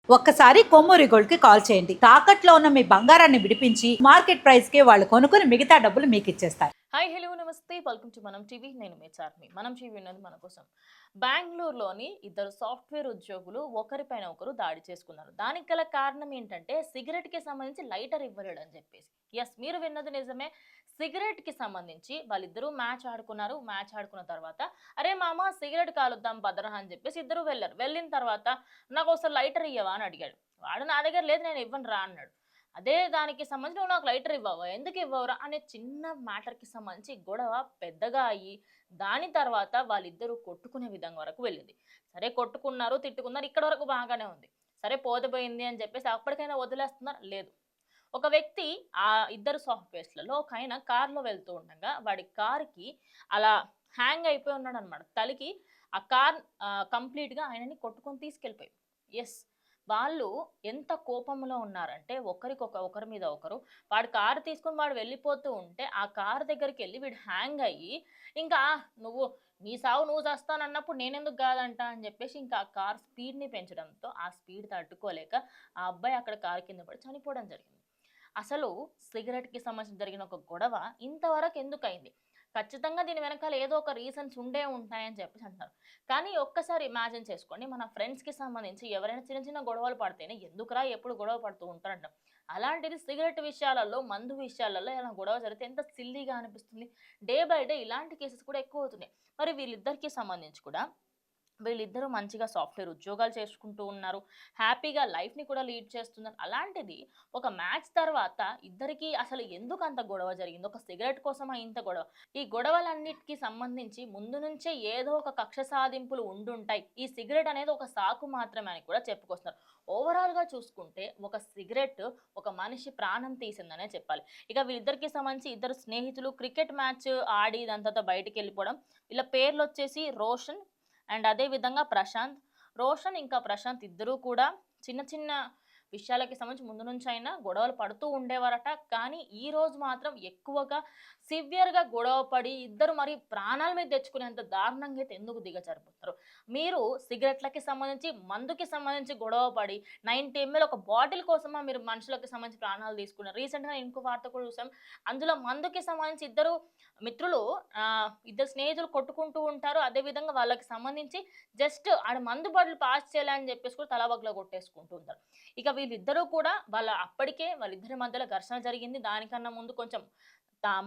ఒక్కసారి కొమ్మూరి గోల్డ్ కి కాల్ చేయండి. తాకట్లో ఉన్న మీ బంగారాన్ని విడిపించి మార్కెట్ ప్రైస్ కి వాళ్ళు కొనుక్కుని మిగతా డబ్బులు మీకు ఇచ్చేస్తారు. హాయ్ హలో నమస్తే వెల్కమ్ టు మనం టీవీ. నేను మీ చార్మి. మనం టీవీ ఉన్నది మన కోసం. బెంగళూరులోని ఇద్దరు సాఫ్ట్వేర్ ఉద్యోగులు ఒకరిపైన ఒకరు దాడి చేసుకున్నారు. దానికి గల కారణం ఏంటంటే సిగరెట్ కి సంబంధించి లైటర్ ఇవ్వలేడు అని చెప్పేసి. ఎస్, మీరు విన్నది నిజమే. సిగరెట్ కి సంబంధించి వాళ్ళిద్దరూ మ్యాచ్ ఆడుకున్నారు. మ్యాచ్ ఆడుకున్న తర్వాత అరే మామ సిగరెట్ కాలుద్దాం భద్ర అని చెప్పేసి ఇద్దరు వెళ్ళారు. వెళ్ళిన తర్వాత నాకు ఒకసారి లైటర్ ఇయ్యవా అని అడిగాడు. వాడు నా దగ్గర లేదు, నేను ఇవ్వను రా అన్నాడు. అదే దానికి సంబంధించి నువ్వు నాకు లైటర్ ఇవ్వవా, ఎందుకు ఇవ్వవురా అనే చిన్న మ్యాటర్కి సంబంధించి గొడవ పెద్దగా అయ్యి దాని తర్వాత వాళ్ళిద్దరూ కొట్టుకునే విధంగా వరకు వెళ్ళింది. సరే కొట్టుకున్నారు, తిట్టుకున్నారు, ఇక్కడ వరకు బాగానే ఉంది. సరే పోతే అని చెప్పేసి అప్పటికైనా వదిలేస్తున్నారు, లేదు. ఒక వ్యక్తి ఆ ఇద్దరు సాఫ్ట్వేర్స్లలో ఒక ఆయన కార్లో వెళ్తూ ఉండగా వాడి కార్కి అలా హ్యాంగ్ అయిపోయి ఉన్నాడు అనమాట. తలకి ఆ కార్ కంప్లీట్గా ఆయనని కొట్టుకొని తీసుకెళ్ళిపోయి. ఎస్, వాళ్ళు ఎంత కోపంలో ఉన్నారంటే ఒకరి మీద ఒకరు. వాడు కారు తీసుకొని వాడు వెళ్ళిపోతూ ఉంటే ఆ కారు దగ్గరికి వెళ్ళి వీడు హ్యాంగ్ అయ్యి ఇంకా నువ్వు నీ సావు నువ్వు చేస్తానన్నప్పుడు నేనెందుకు కాదంట అని చెప్పేసి ఇంకా ఆ కార్ స్పీడ్ని పెంచడంతో ఆ స్పీడ్ తట్టుకోలేక ఆ అబ్బాయి అక్కడ కారు కింద పడి చనిపోవడం జరిగింది. అసలు సిగరెట్కి సంబంధించి జరిగిన ఒక గొడవ ఇంతవరకు ఎందుకు అయింది? ఖచ్చితంగా దీని వెనకాల ఏదో ఒక రీజన్స్ ఉండే ఉంటాయని చెప్పేసి అంటున్నారు. కానీ ఒక్కసారి ఇమాజిన్ చేసుకోండి, మన ఫ్రెండ్స్కి సంబంధించి ఎవరైనా చిన్న చిన్న గొడవలు పడితేనే ఎందుకురా ఎప్పుడు గొడవ పడుతూ ఉంటారంట. అలాంటిది సిగరెట్ విషయాలలో, మందు విషయాలలో ఇలా గొడవ జరిగితే ఎంత సిల్లీగా అనిపిస్తుంది. డే బై డే ఇలాంటి కేసెస్ కూడా ఎక్కువ అవుతున్నాయి. మరి వీళ్ళిద్దరికీ సంబంధించి కూడా వీళ్ళిద్దరూ మంచిగా సాఫ్ట్వేర్ ఉద్యోగాలు చేసుకుంటూ ఉన్నారు. హ్యాపీగా లైఫ్‌ని కూడా లీడ్ చేస్తున్నారు. అలాంటిది ఒక మ్యాచ్ తర్వాత ఇద్దరికీ అసలు ఎందుకు అంత గొడవ జరిగింది? ఒక సిగరెట్ కోసమా ఇంత గొడవ? ఈ గొడవలన్నిటికి సంబంధించి ముందు నుంచే ఏదో ఒక కక్ష సాధింపులు ఉండుంటాయి. ఈ సిగరెట్ అనేది ఒక సాకు మాత్రమే అని కూడా చెప్పుకొస్తున్నారు. ఓవరాల్‌గా చూసుకుంటే ఒక సిగరెట్ ఒక మనిషి ప్రాణం తీసిందనే చెప్పాలి. ఇక వీళ్ళిద్దరికీ సంబంధించి ఇద్దరు స్నేహితులు క్రికెట్ మ్యాచ్ ఆడి దాని తర్వాత బయటికెళ్ళిపోవడం. వీళ్ళ పేర్లొచ్చేసి రోషన్ అండ్ అదే విధంగా ప్రశాంత్. రోషన్ ఇంకా ప్రశాంత్ ఇద్దరూ కూడా చిన్న చిన్న విషయాలకి సంబంధించి ముందు నుంచి అయినా గొడవలు పడుతూ ఉండేవారట. కానీ ఈ రోజు మాత్రం ఎక్కువగా సివియర్‌గా గొడవ పడి ఇద్దరు మరి ప్రాణాల మీద తెచ్చుకునేంత దారుణంగా అయితే ఎందుకు దిగజారిపోతారు? మీరు సిగరెట్‌లకి సంబంధించి, మందుకి సంబంధించి గొడవ పడి 90 ఎంఎల్ ఒక బాటిల్ కోసమా మీరు మనుషులకి సంబంధించి ప్రాణాలు తీసుకున్నారు? రీసెంట్‌గా ఇంకో వార్త కూడా చూసాం. అందులో మందుకి సంబంధించి ఇద్దరు మిత్రులు ఇద్దరు స్నేహితులు కొట్టుకుంటూ ఉంటారు. అదే విధంగా వాళ్ళకి సంబంధించి జస్ట్ ఆడ మందు బాటిల్ పాస్ చేయాలని చెప్పేసి కూడా తల కొట్టేసుకుంటూ ఉంటారు. ఇక వీళ్ళిద్దరూ కూడా వాళ్ళిద్దరి మధ్యలో ఘర్షణ జరిగింది. దానికన్నా ముందు కొంచెం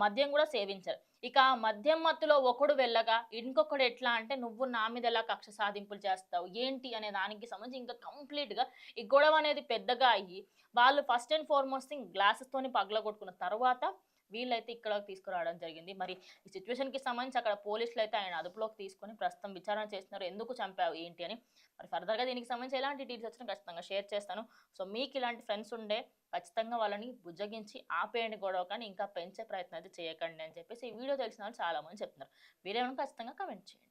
మద్యం కూడా సేవించారు. ఇక ఆ మద్యం మత్తులో ఒకడు వెళ్ళగా ఇంకొకడు ఎట్లా అంటే నువ్వు నా మీద ఎలా కక్ష సాధింపులు చేస్తావు ఏంటి అనే దానికి సంబంధించి ఇంకా కంప్లీట్‌గా ఈ గొడవ అనేది పెద్దగా అయ్యి వాళ్ళు ఫస్ట్ అండ్ ఫార్మోస్ట్ థింగ్ గ్లాసెస్‌తోని పగలగొట్టుకున్న తర్వాత వీళ్ళైతే ఇక్కడికి తీసుకురావడం జరిగింది. మరి ఈ సిట్యుయేషన్‌కి సంబంధించి అక్కడ పోలీసులైతే ఆయన అదుపులోకి తీసుకొని ప్రస్తుతం విచారణ చేస్తున్నారు. ఎందుకు చంపావు ఏంటి అని. మరి ఫర్దర్‌గా దీనికి సంబంధించి ఎలాంటి డీటెయిల్స్ వచ్చినా ఖచ్చితంగా షేర్ చేస్తాను. సో మీకు ఇలాంటి ఫ్రెండ్స్ ఉండే ఖచ్చితంగా వాళ్ళని బుజ్జగించి ఆపేయండి గొడవ, కానీ ఇంకా పెంచే ప్రయత్నం అయితే చేయకండి అని చెప్పేసి ఈ వీడియో తెలిసిన వాళ్ళు చాలామంది చెప్తున్నారు. మీరేమన్నా ఖచ్చితంగా కామెంట్ చేయండి.